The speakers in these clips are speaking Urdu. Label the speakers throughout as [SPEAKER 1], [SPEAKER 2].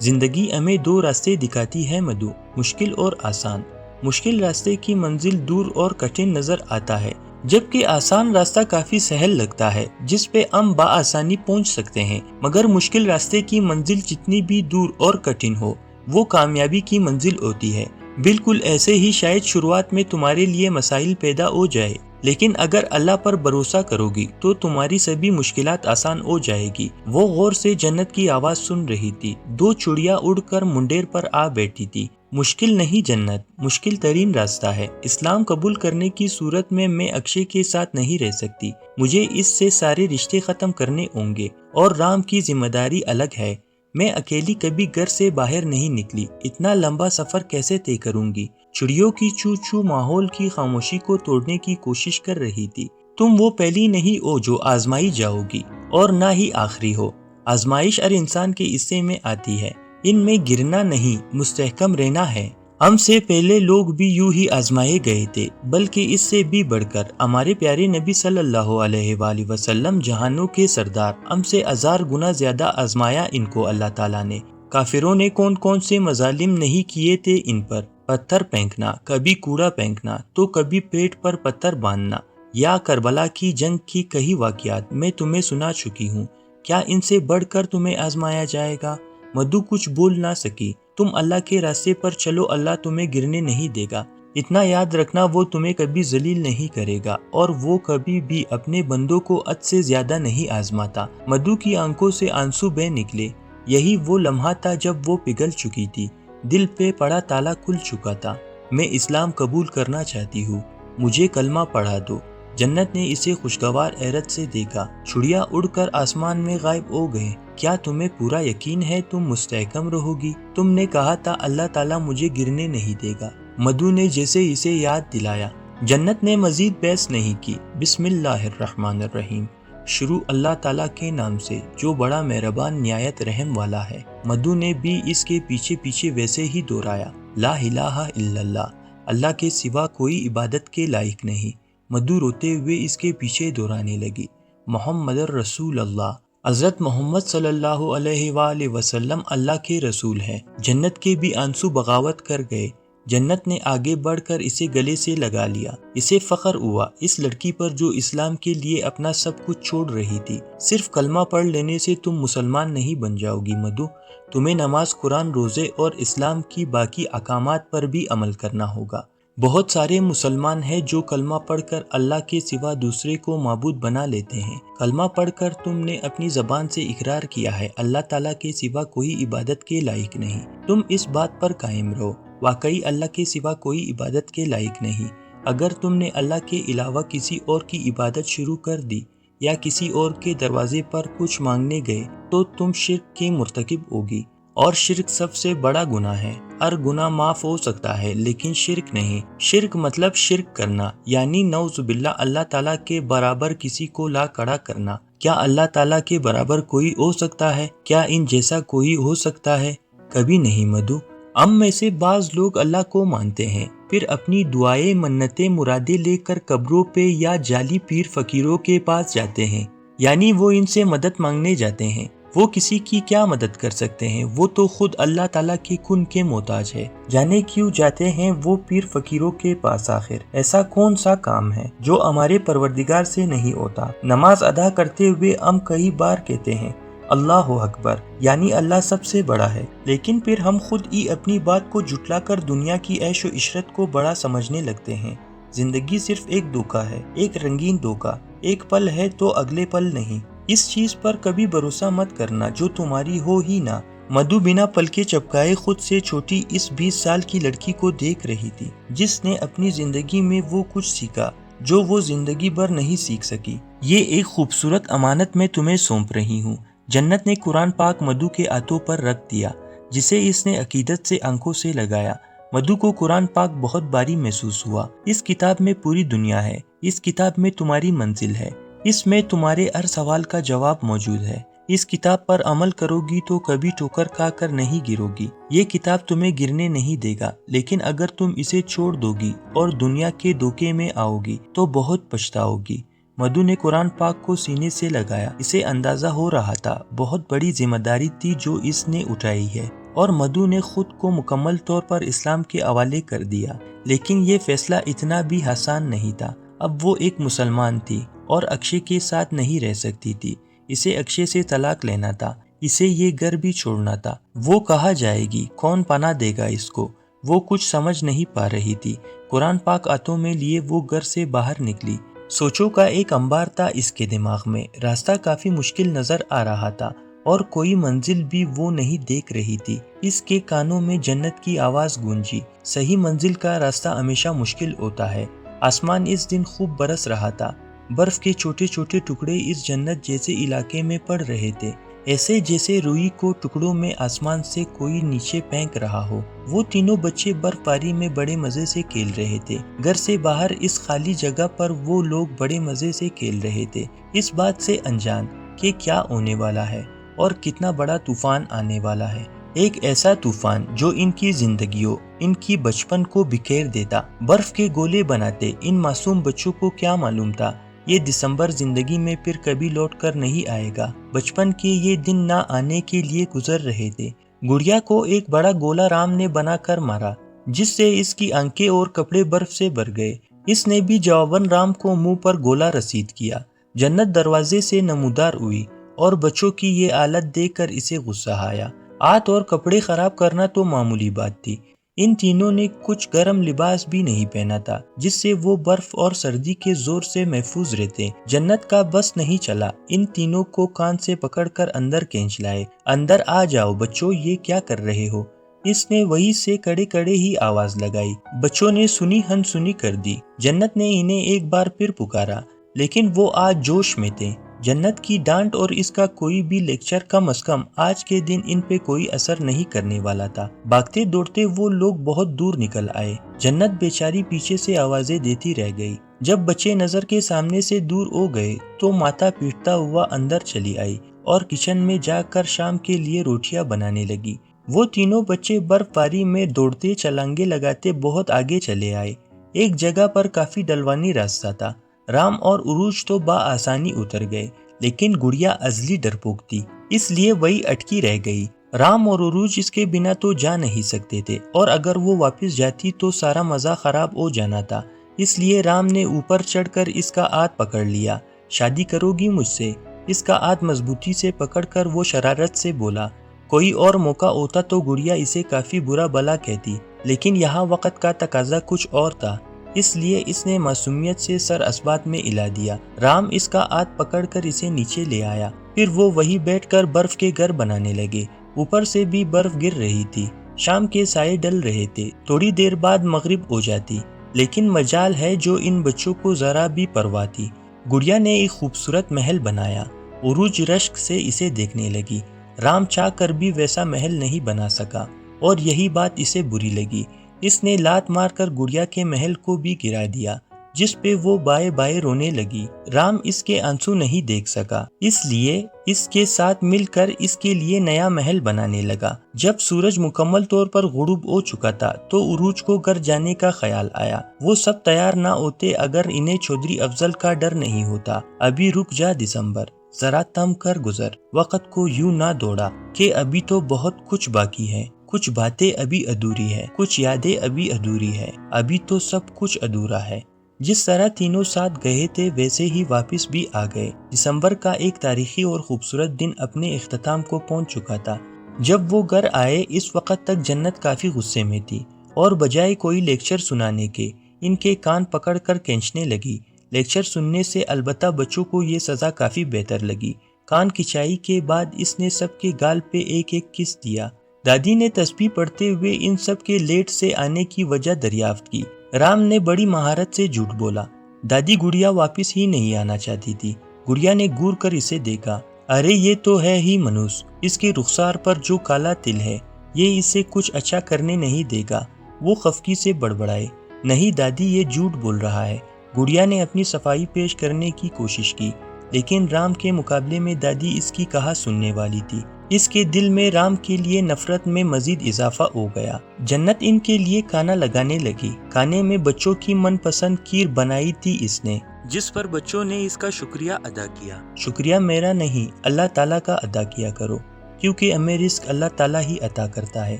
[SPEAKER 1] زندگی ہمیں دو راستے دکھاتی ہے مدو، مشکل اور آسان۔ مشکل راستے کی منزل دور اور کٹھن نظر آتا ہے، جبکہ آسان راستہ کافی سہل لگتا ہے جس پہ ہم بآسانی پہنچ سکتے ہیں۔ مگر مشکل راستے کی منزل جتنی بھی دور اور کٹھن ہو، وہ کامیابی کی منزل ہوتی ہے۔ بالکل ایسے ہی شاید شروعات میں تمہارے لیے مسائل پیدا ہو جائے، لیکن اگر اللہ پر بھروسہ کرو گی تو تمہاری سبھی مشکلات آسان ہو جائے گی۔ وہ غور سے جنت کی آواز سن رہی تھی۔ دو چڑیا اڑ کر منڈیر پر آ بیٹھی تھی۔ مشکل نہیں جنت، مشکل ترین راستہ ہے۔ اسلام قبول کرنے کی صورت میں اکشے کے ساتھ نہیں رہ سکتی، مجھے اس سے سارے رشتے ختم کرنے ہوں گے، اور رام کی ذمہ داری الگ ہے۔ میں اکیلی کبھی گھر سے باہر نہیں نکلی، اتنا لمبا سفر کیسے طے کروں گی؟ چڑیوں کی چو چو ماحول کی خاموشی کو توڑنے کی کوشش کر رہی تھی۔ تم وہ پہلی نہیں ہو جو آزمائی جاؤ گی، اور نہ ہی آخری ہو۔ آزمائش ہر انسان کے حصے میں آتی ہے، ان میں گرنا نہیں، مستحکم رہنا ہے۔ ہم سے پہلے لوگ بھی یوں ہی آزمائے گئے تھے، بلکہ اس سے بھی بڑھ کر ہمارے پیارے نبی صلی اللہ علیہ وآلہ وسلم جہانوں کے سردار، ہم سے 1000 گنا زیادہ آزمایا ان کو اللہ تعالیٰ نے۔ کافروں نے کون کون سے مظالم نہیں کیے تھے ان پر، پتھر پھینکنا، کبھی کوڑا پھینکنا تو کبھی پیٹ پر پتھر باندھنا، یا کربلا کی جنگ کی کئی واقعات میں تمہیں سنا چکی ہوں۔ کیا ان سے بڑھ کر تمہیں آزمایا جائے گا؟ مدو کچھ بول نہ سکی۔ تم اللہ کے راستے پر چلو، اللہ تمہیں گرنے نہیں دے گا۔ اتنا یاد رکھنا، وہ تمہیں کبھی ذلیل نہیں کرے گا، اور وہ کبھی بھی اپنے بندوں کو حد سے زیادہ نہیں آزماتا۔ مدو کی آنکھوں سے آنسو بہہ نکلے۔ یہی وہ لمحہ تھا جب وہ پگھل چکی تھی، دل پہ پڑا تالا کھل چکا تھا۔ میں اسلام قبول کرنا چاہتی ہوں، مجھے کلمہ پڑھا دو۔ جنت نے اسے خوشگوار حیرت سے دیکھا۔ چڑیا اڑ کر آسمان میں غائب ہو گئے۔ کیا تمہیں پورا یقین ہے تم مستحکم رہو گی؟ تم نے کہا تھا اللہ تعالیٰ مجھے گرنے نہیں دے گا، مدو نے جیسے اسے یاد دلایا۔ جنت نے مزید بحث نہیں کی۔ بسم اللہ الرحمن الرحیم، شروع اللہ تعالیٰ کے نام سے جو بڑا مہربان نہایت رحم والا ہے۔ مدو نے بھی اس کے پیچھے پیچھے ویسے ہی دہرایا، لا الہ الا اللہ، اللہ کے سوا کوئی عبادت کے لائق نہیں۔ مدو روتے ہوئے اس کے پیچھے دہرانے لگی، محمد الرسول اللہ، حضرت محمد صلی اللہ علیہ وآلہ وسلم اللہ کے رسول ہیں۔ جنت کے بھی آنسو بغاوت کر گئے۔ جنت نے آگے بڑھ کر اسے گلے سے لگا لیا۔ اسے فخر ہوا اس لڑکی پر جو اسلام کے لیے اپنا سب کچھ چھوڑ رہی تھی۔ صرف کلمہ پڑھ لینے سے تم مسلمان نہیں بن جاؤ گی مدو، تمہیں نماز، قرآن، روزے اور اسلام کی باقی احکامات پر بھی عمل کرنا ہوگا۔ بہت سارے مسلمان ہیں جو کلمہ پڑھ کر اللہ کے سوا دوسرے کو معبود بنا لیتے ہیں۔ کلمہ پڑھ کر تم نے اپنی زبان سے اقرار کیا ہے اللہ تعالیٰ کے سوا کوئی عبادت کے لائق نہیں۔ تم اس بات پر قائم رہو، واقعی اللہ کے سوا کوئی عبادت کے لائق نہیں۔ اگر تم نے اللہ کے علاوہ کسی اور کی عبادت شروع کر دی یا کسی اور کے دروازے پر کچھ مانگنے گئے تو تم شرک کے مرتکب ہوگی، اور شرک سب سے بڑا گناہ ہے۔ ہر گناہ معاف ہو سکتا ہے لیکن شرک نہیں۔ شرک مطلب شرک کرنا، یعنی نعوذ باللہ اللہ تعالیٰ کے برابر کسی کو لا کھڑا کرنا۔ کیا اللہ تعالیٰ کے برابر کوئی ہو سکتا ہے؟ کیا ان جیسا کوئی ہو سکتا ہے؟ کبھی نہیں مدو۔ ہم میں سے بعض لوگ اللہ کو مانتے ہیں، پھر اپنی دعائیں، منتیں، مرادیں لے کر قبروں پہ یا جعلی پیر فقیروں کے پاس جاتے ہیں، یعنی وہ ان سے مدد مانگنے جاتے ہیں۔ وہ کسی کی کیا مدد کر سکتے ہیں؟ وہ تو خود اللہ تعالیٰ کی کن کے محتاج ہے۔ جانے کیوں جاتے ہیں وہ پیر فقیروں کے پاس؟ آخر ایسا کون سا کام ہے جو ہمارے پروردگار سے نہیں ہوتا؟ نماز ادا کرتے ہوئے ہم کئی بار کہتے ہیں اللہ اکبر، یعنی اللہ سب سے بڑا ہے، لیکن پھر ہم خود ہی اپنی بات کو جھٹلا کر دنیا کی عیش و عشرت کو بڑا سمجھنے لگتے ہیں۔ زندگی صرف ایک دھوکہ ہے، ایک رنگین دھوکہ، ایک پل ہے تو اگلے پل نہیں۔ اس چیز پر کبھی بھروسہ مت کرنا جو تمہاری ہو ہی نہ۔ مدو بنا پل کے چپکائے خود سے چھوٹی اس 20 سال کی لڑکی کو دیکھ رہی تھی، جس نے اپنی زندگی میں وہ کچھ سیکھا جو وہ زندگی بھر نہیں سیکھ سکی۔ یہ ایک خوبصورت امانت میں تمہیں سونپ رہی ہوں۔ جنت نے قرآن پاک مدو کے ہاتھوں پر رکھ دیا، جسے اس نے عقیدت سے آنکھوں سے لگایا۔ مدو کو قرآن پاک بہت بھاری محسوس ہوا۔ اس کتاب میں پوری دنیا ہے، اس کتاب میں تمہاری منزل ہے، اس میں تمہارے ہر سوال کا جواب موجود ہے۔ اس کتاب پر عمل کرو گی تو کبھی ٹھوکر کھا کر نہیں گرو گی۔ یہ کتاب تمہیں گرنے نہیں دے گا، لیکن اگر تم اسے چھوڑ دو گی اور دنیا کے دھوکے میں آؤ گی تو بہت پچھتاؤ گی۔ مدو نے قرآن پاک کو سینے سے لگایا۔ اسے اندازہ ہو رہا تھا بہت بڑی ذمہ داری تھی جو اس نے اٹھائی ہے۔ اور مدھو نے خود کو مکمل طور پر اسلام کے حوالے کر دیا۔ لیکن یہ فیصلہ اتنا بھی آسان نہیں تھا۔ اب وہ ایک مسلمان تھی اور اکشے کے ساتھ نہیں رہ سکتی تھی۔ اسے اکشے سے طلاق لینا تھا، اسے یہ گھر بھی چھوڑنا تھا۔ وہ کہاں جائے گی؟ کون پناہ دے گا اس کو؟ وہ کچھ سمجھ نہیں پا رہی تھی۔ قرآن پاک ہاتھوں میں لیے وہ گھر سے باہر نکلی۔ سوچوں کا ایک انبار تھا اس کے دماغ میں۔ راستہ کافی مشکل نظر آ رہا تھا اور کوئی منزل بھی وہ نہیں دیکھ رہی تھی۔ اس کے کانوں میں جنت کی آواز گونجی، صحیح منزل کا راستہ ہمیشہ مشکل ہوتا ہے۔ آسمان اس دن خوب برس رہا تھا۔ برف کے چھوٹے چھوٹے ٹکڑے اس جنت جیسے علاقے میں پڑ رہے تھے، ایسے جیسے روئی کو ٹکڑوں میں آسمان سے کوئی نیچے پھینک رہا ہو۔ وہ تینوں بچے برف باری میں بڑے مزے سے کھیل رہے تھے۔ گھر سے باہر اس خالی جگہ پر وہ لوگ بڑے مزے سے کھیل رہے تھے، اس بات سے انجان کہ کیا ہونے والا ہے اور کتنا بڑا طوفان آنے والا ہے۔ ایک ایسا طوفان جو ان کی زندگیوں، ان کی بچپن کو بکھیر دیتا، برف کے گولے بناتے۔ ان معصوم بچوں کو کیا معلوم تھا یہ دسمبر زندگی میں پھر کبھی لوٹ کر نہیں آئے گا۔ بچپن کے یہ دن نہ آنے کے لیے گزر رہے تھے۔ گڑیا کو ایک بڑا گولا رام نے بنا کر مارا، جس سے اس کی آنکھیں اور کپڑے برف سے بھر گئے۔ اس نے بھی جواباً رام کو منہ پر گولا رسید کیا۔ جنت دروازے سے نمودار ہوئی اور بچوں کی یہ حالت دیکھ کر اسے غصہ آیا۔ ہاتھ اور کپڑے خراب کرنا تو معمولی بات تھی، ان تینوں نے کچھ گرم لباس بھی نہیں پہنا تھا جس سے وہ برف اور سردی کے زور سے محفوظ رہتے۔ جنت کا بس نہیں چلا، ان تینوں کو کان سے پکڑ کر اندر کھینچ لائے۔ اندر آ جاؤ بچوں، یہ کیا کر رہے ہو؟ اس نے وہیں سے کڑے کڑے ہی آواز لگائی۔ بچوں نے سنی ہن سنی کر دی۔ جنت نے انہیں ایک بار پھر پکارا، لیکن وہ آج جوش میں تھے۔ جنت کی ڈانٹ اور اس کا کوئی بھی لیکچر کم از کم آج کے دن ان پہ کوئی اثر نہیں کرنے والا تھا۔ بھاگتے دوڑتے وہ لوگ بہت دور نکل آئے۔ جنت بیچاری پیچھے سے آوازیں دیتی رہ گئی۔ جب بچے نظر کے سامنے سے دور ہو گئے تو ماتھا پیٹتا ہوا اندر چلی آئی اور کچن میں جا کر شام کے لیے روٹیاں بنانے لگی۔ وہ تینوں بچے برف باری میں دوڑتے چھلانگیں لگاتے بہت آگے چلے آئے۔ ایک جگہ پر کافی ڈلوانی راستہ تھا۔ رام اور عروج تو بآسانی اتر گئے، لیکن گڑیا ازلی ڈرپوک تھی، اس لیے وہی اٹکی رہ گئی۔ رام اور عروج اس کے بنا تو جا نہیں سکتے تھے، اور اگر وہ واپس جاتی تو سارا مزہ خراب ہو جانا تھا۔ اس لیے رام نے اوپر چڑھ کر اس کا ہاتھ پکڑ لیا۔ شادی کرو گی مجھ سے؟ اس کا ہاتھ مضبوطی سے پکڑ کر وہ شرارت سے بولا۔ کوئی اور موقع ہوتا تو گڑیا اسے کافی برا بھلا کہتی، لیکن یہاں وقت کا تقاضا کچھ اور تھا، اس لیے اس نے معصومیت سے سر اسبات میں ہلا دیا۔ رام اس کا ہاتھ پکڑ کر اسے نیچے لے آیا، پھر وہ وہی بیٹھ کر برف کے گھر بنانے لگے۔ اوپر سے بھی برف گر رہی تھی، شام کے سائے ڈل رہے تھے، تھوڑی دیر بعد مغرب ہو جاتی، لیکن مجال ہے جو ان بچوں کو ذرا بھی پرواہ تھی۔ گڑیا نے ایک خوبصورت محل بنایا۔ عروج رشک سے اسے دیکھنے لگی۔ رام چاہ کر بھی ویسا محل نہیں بنا سکا، اور یہی بات اسے بری لگی۔ اس نے لات مار کر گڑیا کے محل کو بھی گرا دیا، جس پہ وہ بائے بائے رونے لگی۔ رام اس کے آنسو نہیں دیکھ سکا، اس لیے اس کے ساتھ مل کر اس کے لیے نیا محل بنانے لگا۔ جب سورج مکمل طور پر غروب ہو چکا تھا تو عروج کو گھر جانے کا خیال آیا۔ وہ سب تیار نہ ہوتے اگر انہیں چودھری افضل کا ڈر نہیں ہوتا۔ ابھی رک جا دسمبر، ذرا تھم کر گزر، وقت کو یوں نہ دوڑا کہ ابھی تو بہت کچھ باقی ہے، کچھ باتیں ابھی ادھوری ہے، کچھ یادیں ابھی ادھوری ہے، ابھی تو سب کچھ ادھورا ہے۔ جس طرح تینوں ساتھ گئے تھے ویسے ہی واپس بھی آ گئے۔ دسمبر کا ایک تاریخی اور خوبصورت دن اپنے اختتام کو پہنچ چکا تھا۔ جب وہ گھر آئے اس وقت تک جنت کافی غصے میں تھی، اور بجائے کوئی لیکچر سنانے کے ان کے کان پکڑ کر کھینچنے لگی۔ لیکچر سننے سے البتہ بچوں کو یہ سزا کافی بہتر لگی۔ کان کھچائی کے بعد اس نے سب کے گال پہ ایک ایک کس دیا۔ دادی نے تسبیح پڑھتے ہوئے ان سب کے لیٹ سے آنے کی وجہ دریافت کی۔ رام نے بڑی مہارت سے جھوٹ بولا۔ دادی گڑیا واپس ہی نہیں آنا چاہتی تھی۔ گڑیا نے گور کر اسے دیکھا۔ ارے یہ تو ہے ہی منوس، اس کے رخسار پر جو کالا تل ہے یہ اسے کچھ اچھا کرنے نہیں دے گا۔ وہ خفگی سے بڑبڑائے۔ نہیں دادی، یہ جھوٹ بول رہا ہے۔ گڑیا نے اپنی صفائی پیش کرنے کی کوشش کی، لیکن رام کے مقابلے میں دادی اس کی کہا سننے والی تھی۔ اس کے دل میں رام کے لیے نفرت میں مزید اضافہ ہو گیا۔ جنت ان کے لیے کھانا لگانے لگی۔ کھانے میں بچوں کی من پسند کھیر بنائی تھی اس نے، جس پر بچوں نے اس کا شکریہ ادا کیا۔ شکریہ میرا نہیں، اللہ تعالیٰ کا ادا کیا کرو۔ کیونکہ ہمیں رزق اللہ تعالیٰ ہی عطا کرتا ہے۔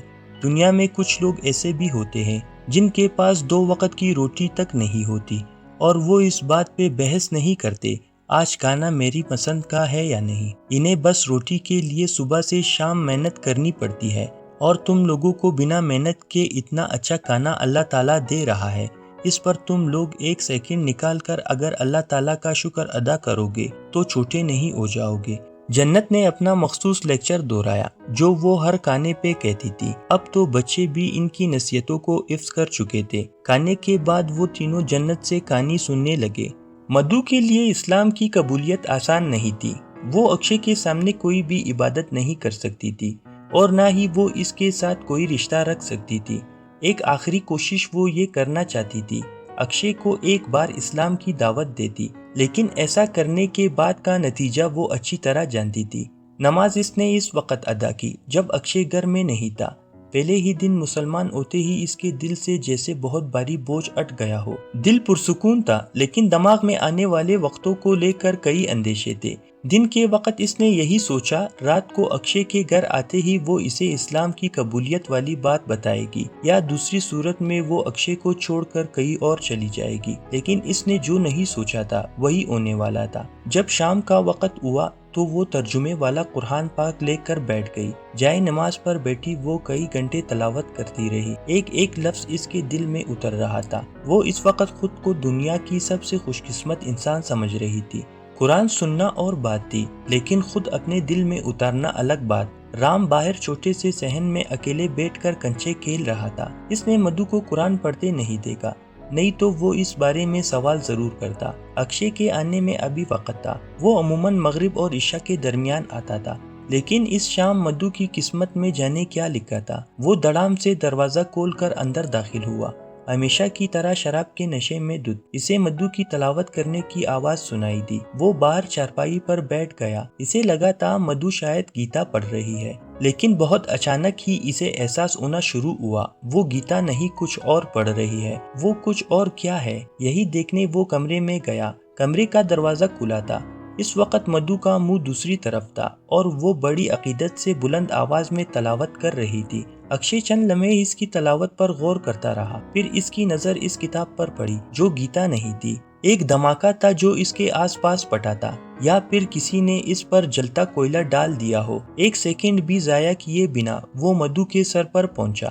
[SPEAKER 1] دنیا میں کچھ لوگ ایسے بھی ہوتے ہیں جن کے پاس 2 وقت کی روٹی تک نہیں ہوتی، اور وہ اس بات پہ بحث نہیں کرتے آج کھانا میری پسند کا ہے یا نہیں۔ انہیں بس روٹی کے لیے صبح سے شام محنت کرنی پڑتی ہے، اور تم لوگوں کو بنا محنت کے اتنا اچھا کھانا اللہ تعالیٰ دے رہا ہے۔ اس پر تم لوگ 1 سیکنڈ نکال کر اگر اللہ تعالیٰ کا شکر ادا کرو گے تو چھوٹے نہیں ہو جاؤ گے۔ جنت نے اپنا مخصوص لیکچر دہرایا جو وہ ہر کھانے پہ کہتی تھی۔ اب تو بچے بھی ان کی نصیحتوں کو حفظ کر چکے تھے۔ کھانے کے بعد وہ تینوں جنت سے کہانی سننے لگے۔ مدھو کے لیے اسلام کی قبولیت آسان نہیں تھی۔ وہ اکشے کے سامنے کوئی بھی عبادت نہیں کر سکتی تھی، اور نہ ہی وہ اس کے ساتھ کوئی رشتہ رکھ سکتی تھی۔ ایک آخری کوشش وہ یہ کرنا چاہتی تھی، اکشے کو ایک بار اسلام کی دعوت دیتی، لیکن ایسا کرنے کے بعد کا نتیجہ وہ اچھی طرح جانتی تھی۔ نماز اس نے اس وقت ادا کی جب اکشے گھر میں نہیں تھا۔ پہلے ہی دن مسلمان ہوتے ہی اس کے دل سے جیسے بہت بھاری بوجھ ہٹ گیا ہو۔ دل پرسکون تھا، لیکن دماغ میں آنے والے وقتوں کو لے کر کئی اندیشے تھے۔ دن کے وقت اس نے یہی سوچا، رات کو اکشے کے گھر آتے ہی وہ اسے اسلام کی قبولیت والی بات بتائے گی، یا دوسری صورت میں وہ اکشے کو چھوڑ کر کہیں اور چلی جائے گی۔ لیکن اس نے جو نہیں سوچا تھا وہی ہونے والا تھا۔ جب شام کا وقت ہوا تو وہ ترجمے والا قرآن پاک لے کر بیٹھ گئی۔ جائے نماز پر بیٹھی وہ کئی گھنٹے تلاوت کرتی رہی۔ ایک ایک لفظ اس کے دل میں اتر رہا تھا۔ وہ اس وقت خود کو دنیا کی سب سے خوش قسمت انسان سمجھ رہی تھی۔ قرآن سننا اور بات تھی، لیکن خود اپنے دل میں اتارنا الگ بات۔ رام باہر چھوٹے سے صحن میں اکیلے بیٹھ کر کنچے کھیل رہا تھا۔ اس نے مدھو کو قرآن پڑھتے نہیں دیکھا، نہیں تو وہ اس بارے میں سوال ضرور کرتا۔ اکشے کے آنے میں ابھی وقت تھا۔ وہ عموماً مغرب اور عشاء کے درمیان آتا تھا، لیکن اس شام مدھو کی قسمت میں جانے کیا لکھا تھا۔ وہ دڑام سے دروازہ کھول کر اندر داخل ہوا، ہمیشہ کی طرح شراب کے نشے میں دھت۔ اسے مدھو کی تلاوت کرنے کی آواز سنائی دی۔ وہ باہر چارپائی پر بیٹھ گیا۔ اسے لگا تھا مدھو شاید گیتا پڑھ رہی ہے، لیکن بہت اچانک ہی اسے احساس ہونا شروع ہوا وہ گیتا نہیں کچھ اور پڑھ رہی ہے۔ وہ کچھ اور کیا ہے، یہی دیکھنے وہ کمرے میں گیا۔ کمرے کا دروازہ کھلا تھا۔ اس وقت مدھو کا منہ دوسری طرف تھا، اور وہ بڑی عقیدت سے بلند آواز میں تلاوت کر رہی تھی۔ اکشے چند لمحے اس کی تلاوت پر غور کرتا رہا، پھر اس کی نظر اس کتاب پر پڑی جو گیتا نہیں تھی۔ ایک دھماکہ تھا جو اس کے آس پاس پھٹا تھا، یا پھر کسی نے اس پر جلتا کوئلہ ڈال دیا ہو۔ 1 سیکنڈ بھی ضائع کیے بنا وہ مدھو کے سر پر پہنچا۔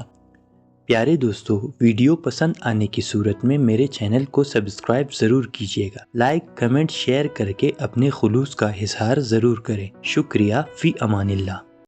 [SPEAKER 1] پیارے دوستو، ویڈیو پسند آنے کی صورت میں میرے چینل کو سبسکرائب ضرور کیجیے گا۔ لائک، کمنٹ، شیئر کر کے اپنے خلوص کا اظہار ضرور کریں۔ شکریہ، فی امان اللہ۔